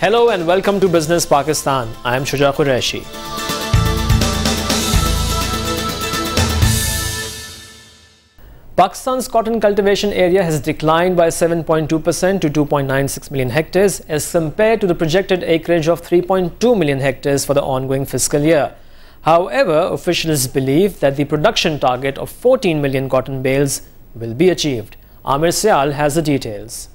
Hello and welcome to Business Pakistan. I am Shuja Qureshi. Pakistan's cotton cultivation area has declined by 7.2% to 2.96 million hectares as compared to the projected acreage of 3.2 million hectares for the ongoing fiscal year. However, officials believe that the production target of 14 million cotton bales will be achieved. Amir Syal has the details.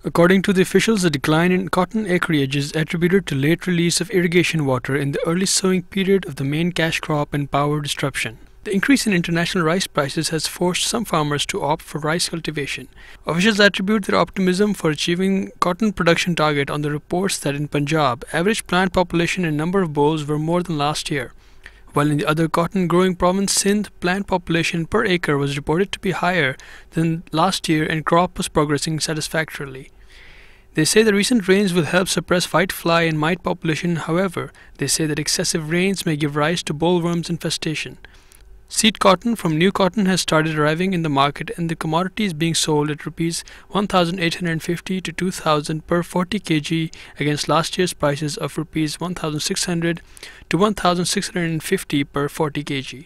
According to the officials, the decline in cotton acreage is attributed to late release of irrigation water in the early sowing period of the main cash crop and power disruption. The increase in international rice prices has forced some farmers to opt for rice cultivation. Officials attribute their optimism for achieving cotton production target on the reports that in Punjab, average plant population and number of bolls were more than last year. While in the other cotton growing province, Sindh, plant population per acre was reported to be higher than last year and crop was progressing satisfactorily. They say the recent rains will help suppress whitefly and mite population. However, they say that excessive rains may give rise to bollworms infestation. Seed cotton from new cotton has started arriving in the market and the commodity is being sold at Rs 1,850 to 2,000 per 40 kg against last year's prices of Rs 1,600 to 1,650 per 40 kg.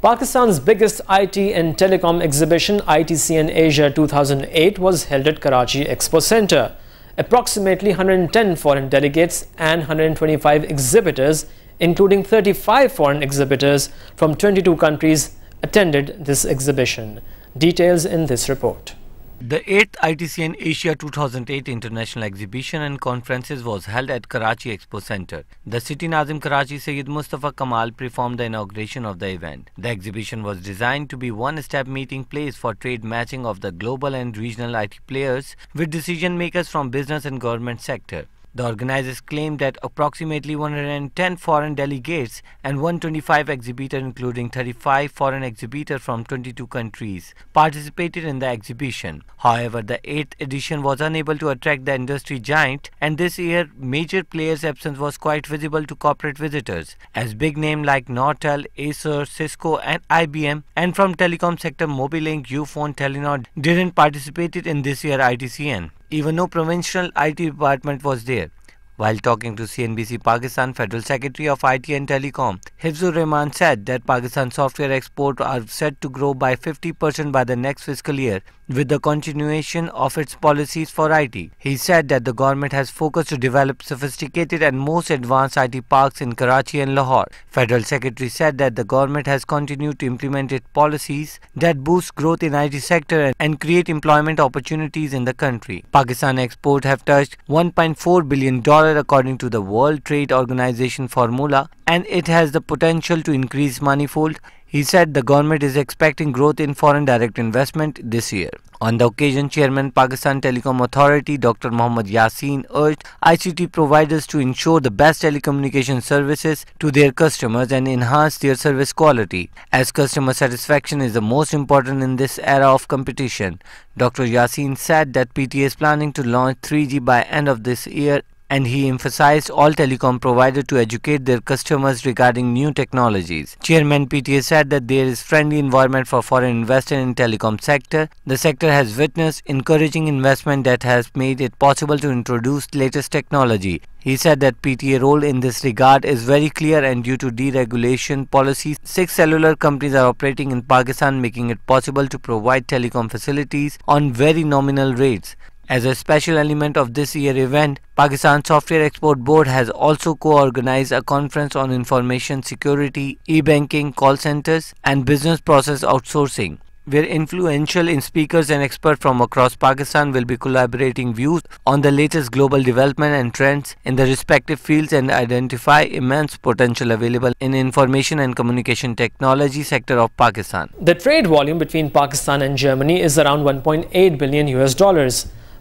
Pakistan's biggest IT and telecom exhibition, ITCN Asia 2008, was held at Karachi Expo Centre. Approximately 110 foreign delegates and 125 exhibitors, including 35 foreign exhibitors from 22 countries, attended this exhibition. Details in this report. The 8th ITCN Asia 2008 International Exhibition and Conferences was held at Karachi Expo Centre. The City Nazim Karachi Sayyid Mustafa Kamal performed the inauguration of the event. The exhibition was designed to be one-step meeting place for trade matching of the global and regional IT players with decision makers from business and government sector. The organizers claimed that approximately 110 foreign delegates and 125 exhibitors, including 35 foreign exhibitors from 22 countries, participated in the exhibition. However, the 8th edition was unable to attract the industry giant, and this year major players' absence was quite visible to corporate visitors, as big names like Nortel, Acer, Cisco and IBM, and from telecom sector Mobilink, Ufone, Telenor didn't participate in this year ITCN. Even no provincial IT department was there. While talking to CNBC Pakistan, Federal Secretary of IT and Telecom, Hifzur Rahman said that Pakistan software exports are set to grow by 50% by the next fiscal year with the continuation of its policies for IT. He said that the government has focused to develop sophisticated and most advanced IT parks in Karachi and Lahore. Federal Secretary said that the government has continued to implement its policies that boost growth in IT sector and create employment opportunities in the country. Pakistan exports have touched $1.4 billion according to the World Trade Organization formula, and it has the potential to increase manifold. He said the government is expecting growth in foreign direct investment this year. On the occasion, Chairman Pakistan Telecom Authority Dr. Mohammad Yassin urged ICT providers to ensure the best telecommunication services to their customers and enhance their service quality, as customer satisfaction is the most important in this era of competition. Dr. Yassin said that PTA is planning to launch 3G by end of this year, and he emphasized all telecom providers to educate their customers regarding new technologies. Chairman PTA said that there is friendly environment for foreign investors in telecom sector. The sector has witnessed encouraging investment that has made it possible to introduce latest technology. He said that PTA role in this regard is very clear, and due to deregulation policies, 6 cellular companies are operating in Pakistan, making it possible to provide telecom facilities on very nominal rates. As a special element of this year's event, Pakistan Software Export Board has also co-organized a conference on information security, e-banking, call centers and business process outsourcing, where influential speakers and experts from across Pakistan will be collaborating views on the latest global development and trends in the respective fields and identify immense potential available in information and communication technology sector of Pakistan. The trade volume between Pakistan and Germany is around $1.8 billion.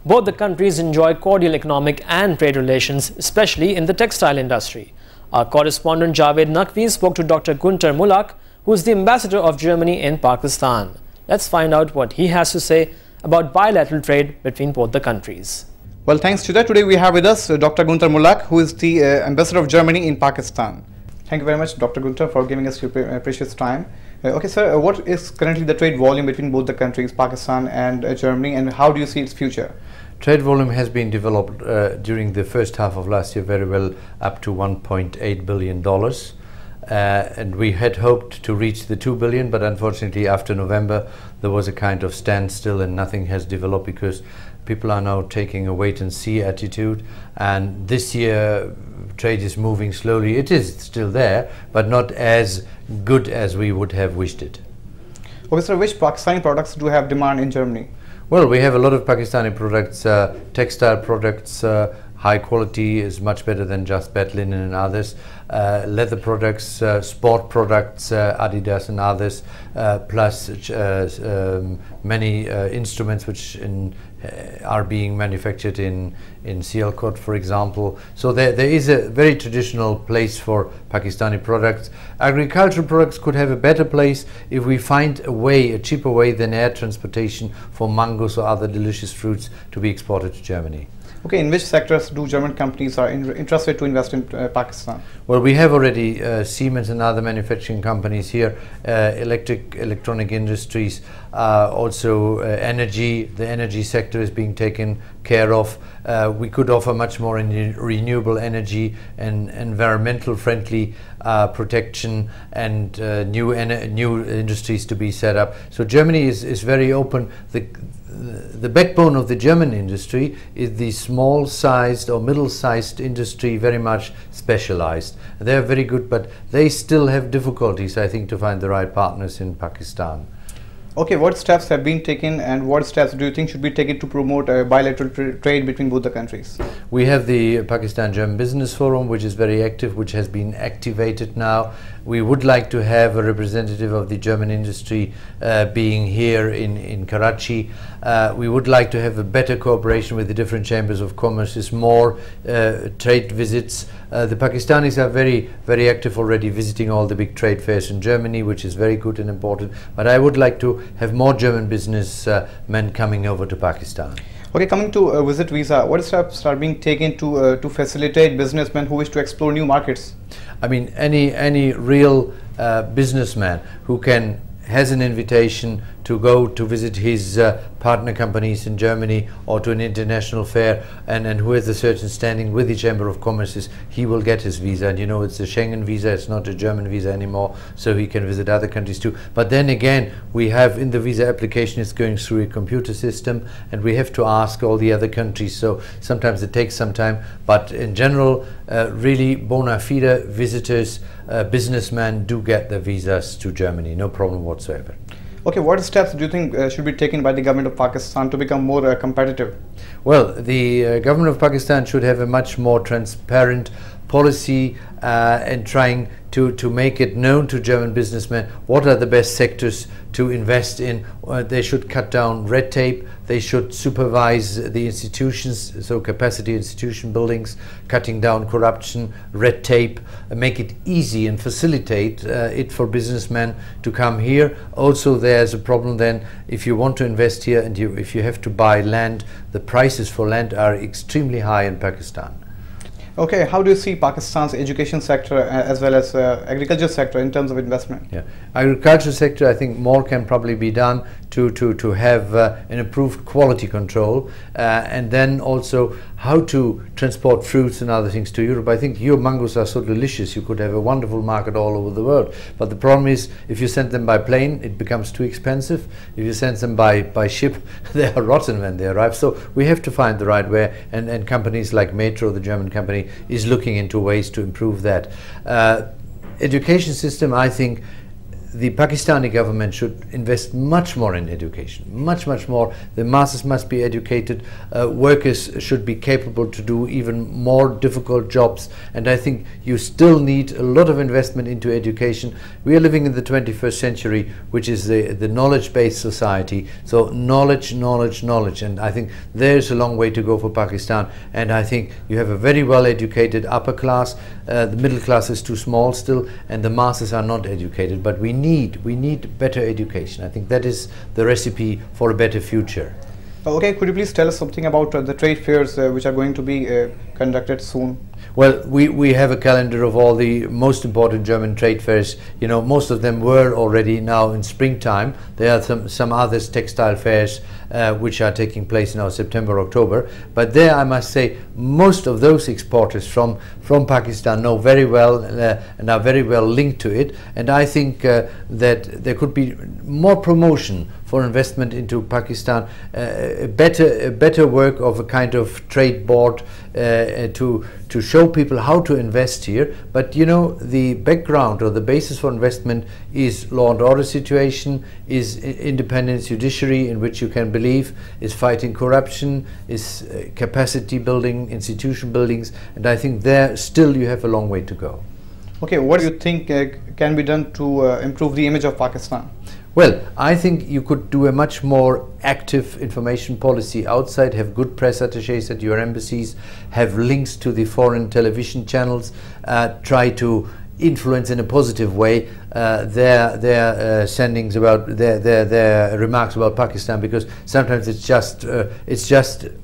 Both the countries enjoy cordial economic and trade relations, especially in the textile industry. Our correspondent Javed Naqvi spoke to Dr. Gunter Mulak, who is the ambassador of Germany in Pakistan. Let's find out what he has to say about bilateral trade between both the countries. Well, thanks to that, today we have with us Dr. Gunter Mulak, who is the ambassador of Germany in Pakistan. Thank you very much, Dr. Gunter, for giving us your precious time. Okay, sir, what is currently the trade volume between both the countries, Pakistan and Germany, and how do you see its future? Trade volume has been developed during the first half of last year very well, up to $1.8 billion. And we had hoped to reach the 2 billion, but unfortunately after November there was a kind of standstill and nothing has developed because people are now taking a wait and see attitude, and this year trade is moving slowly. It is still there, but not as good as we would have wished it. Okay, sir, which Pakistani products do have demand in Germany? Well, we have a lot of Pakistani products, textile products. High quality is much better than just bed linen and others. Leather products, sport products, Adidas and others, plus many instruments which are being manufactured in Sialkot, for example. So there is a very traditional place for Pakistani products. Agricultural products could have a better place if we find a way, a cheaper way than air transportation for mangoes or other delicious fruits to be exported to Germany. Okay, in which sectors do German companies are interested to invest in Pakistan? Well, we have already Siemens and other manufacturing companies here, electronic industries, also energy. The energy sector is being taken care of. We could offer much more in renewable energy and environmental friendly protection and new industries to be set up. So Germany is very open. The backbone of the German industry is the small-sized or middle-sized industry, very much specialized. They are very good, but they still have difficulties, I think, to find the right partners in Pakistan. Okay, what steps have been taken and what steps do you think should be taken to promote bilateral trade between both the countries? We have the Pakistan-German Business Forum, which is very active, which has been activated now. We would like to have a representative of the German industry being here in Karachi. We would like to have a better cooperation with the different chambers of commerce, more trade visits. The Pakistanis are very, very active already, visiting all the big trade fairs in Germany, which is very good and important. But I would like to have more German businessmen coming over to Pakistan. Okay, coming to visit visa, what steps are being taken to facilitate businessmen who wish to explore new markets? I mean, any real businessman who has an invitation to go to visit his partner companies in Germany or to an international fair and who has a certain standing with the Chamber of Commerce, he will get his visa. And you know, it's a Schengen visa, it's not a German visa anymore, so he can visit other countries too. But then again, we have in the visa application, it's going through a computer system and we have to ask all the other countries, so sometimes it takes some time, but in general, really bona fide visitors, businessmen do get their visas to Germany, no problem whatsoever. Okay, what steps do you think should be taken by the government of Pakistan to become more competitive? Well, the government of Pakistan should have a much more transparent policy and trying to make it known to German businessmen what are the best sectors to invest in. They should cut down red tape, they should supervise the institutions, so capacity institution buildings, cutting down corruption, red tape, make it easy and facilitate it for businessmen to come here. Also, there's a problem then if you want to invest here and if you have to buy land, the prices for land are extremely high in Pakistan. Okay, how do you see Pakistan's education sector as well as agriculture sector in terms of investment? Yeah, agriculture sector, I think more can probably be done to have an improved quality control and then also how to transport fruits and other things to Europe. I think your mangoes are so delicious, you could have a wonderful market all over the world. But the problem is, if you send them by plane, it becomes too expensive. If you send them by ship, they are rotten when they arrive. So we have to find the right way, and companies like Metro, the German company, is looking into ways to improve that. Education system, I think the Pakistani government should invest much more in education, much more. The masses must be educated, workers should be capable to do even more difficult jobs, and I think you still need a lot of investment into education. We are living in the 21st century, which is the knowledge-based society, so knowledge, and I think there's a long way to go for Pakistan, and I think you have a very well educated upper class, the middle class is too small still, and the masses are not educated, but we need better education. I think that is the recipe for a better future. Okay, could you please tell us something about the trade fairs which are going to be conducted soon? Well, we have a calendar of all the most important German trade fairs. You know, most of them were already now in springtime. There are some others, textile fairs, which are taking place now September, October. But there, I must say, most of those exporters from Pakistan know very well and are very well linked to it. And I think that there could be more promotion for investment into Pakistan, a better work of a kind of trade board to show people how to invest here. But you know, the background or the basis for investment is law and order situation, is independent judiciary in which you can believe, is fighting corruption, is capacity building, institution buildings, and I think there still you have a long way to go. Okay, what do you think can be done to improve the image of Pakistan? Well, I think you could do a much more active information policy outside, have good press attaches at your embassies, have links to the foreign television channels, try to influence in a positive way their sendings about their remarks about Pakistan, because sometimes it's just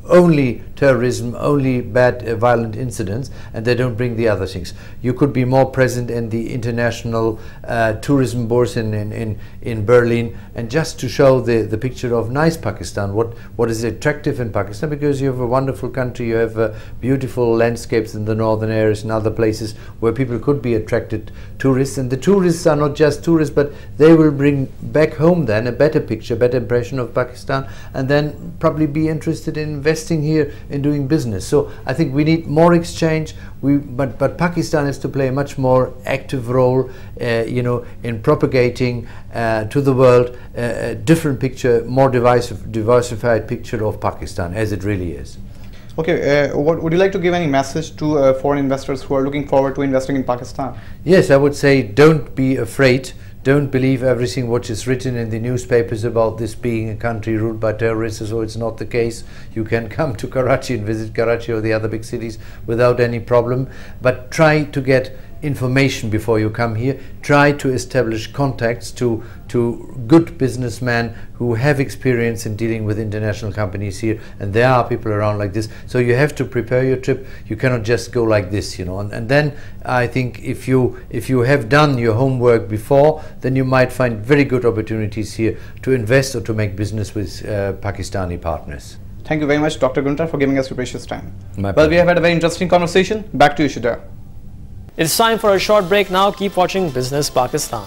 only terrorism, only bad violent incidents, and they don't bring the other things. You could be more present in the international tourism bourse in Berlin, and just to show the picture of nice Pakistan, what is attractive in Pakistan, because you have a wonderful country, you have beautiful landscapes in the northern areas and other places where people could be attracted tourists, and the tourists are not just tourists, but they will bring back home then a better picture, better impression of Pakistan, and then probably be interested in investing here, in doing business. So I think we need more exchange. But Pakistan has to play a much more active role, you know, in propagating to the world a different picture, more diversified picture of Pakistan as it really is. Okay, would you like to give any message to foreign investors who are looking forward to investing in Pakistan? Yes, I would say don't be afraid. Don't believe everything which is written in the newspapers about this being a country ruled by terrorists, so it's not the case. You can come to Karachi and visit Karachi or the other big cities without any problem, but try to get information before you come here. Try to establish contacts to good businessmen who have experience in dealing with international companies here, and there are people around like this. So you have to prepare your trip. You cannot just go like this, you know. And then I think if you have done your homework before, then you might find very good opportunities here to invest or to make business with Pakistani partners. Thank you very much, Dr. Gunter, for giving us your precious time. Well, we have had a very interesting conversation. Back to you, Shida. It's time for a short break now. Keep watching Business Pakistan.